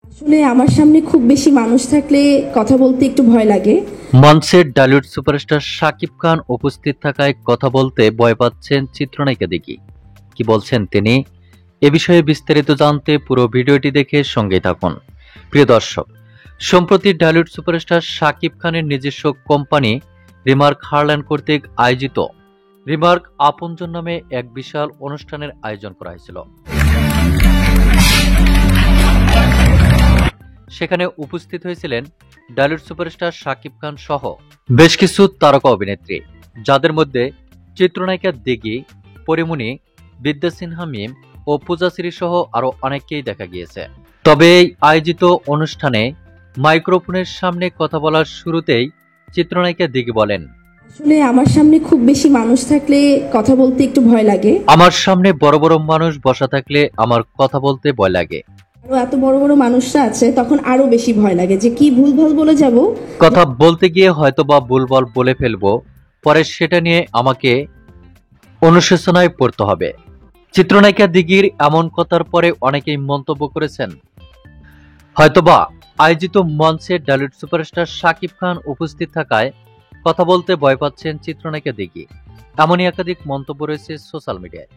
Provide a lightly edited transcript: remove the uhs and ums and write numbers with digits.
আসলে আমার সামনে খুব বেশি মানুষ থাকলে কথা বলতে একটু ভয় লাগে। মঞ্চে ডালিউড সুপারস্টার শাকিব খান উপস্থিত থাকায় কথা বলতে ভয় পাচ্ছেন চিত্রনায়িকা দিঘি। কি বলছেন তিনি? এ বিষয়ে বিস্তারিত জানতে পুরো ভিডিওটি দেখে সঙ্গেই থাকুন। প্রিয় দর্শক, সম্প্রতি ডালিউড সুপারস্টার শাকিব খানের নিজস্ব কোম্পানি রিমার্ক হারল্যান্ড কর্তৃক আয়োজিত রিমার্ক আপনজন নামে এক বিশাল অনুষ্ঠানের আয়োজন করা হয়েছিল। সেখানে উপস্থিত হয়েছিলেন ডালিউড সুপারস্টার শাকিব খান সহ বেশ কিছু তারকা অভিনেত্রী, যাদের মধ্যে চিত্রনায়িকা দিঘি, পরিমণি, বিদ্যা সিনহা মিম ও পূজাশ্রী সহ আরো অনেককেই দেখা গিয়েছে। তবে এই আয়োজিত অনুষ্ঠানে মাইক্রোফোনের সামনে কথা বলার শুরুতেই চিত্রনায়িকা দিঘি বলেন, আসলে আমার সামনে খুব বেশি মানুষ থাকলে কথা বলতে একটু ভয় লাগে। আমার সামনে বড় বড় মানুষ বসা থাকলে আমার কথা বলতে ভয় লাগে। আরো এত বড় বড় মানুষরা আছে, তখন আরো বেশি ভয় লাগে যে কি ভুলভাল বলে যাব। কথা বলতে গিয়ে হয়তোবা ভুলভাল বলে ফেলবো, পরে সেটা নিয়ে আমাকে অনুশোচনায় পড়তে হবে। চিত্রনায়িকা দিঘির এমন কথার পরে অনেকেই মন্তব্য করেছেন, হয়তোবা আয়োজিত মঞ্চে ডালিউড সুপারস্টার শাকিব খান উপস্থিত থাকায় কথা বলতে ভয় পাচ্ছেন চিত্রনায়িকা দিঘি। এমনই একাধিক মন্তব্য রয়েছে সোশ্যাল মিডিয়ায়।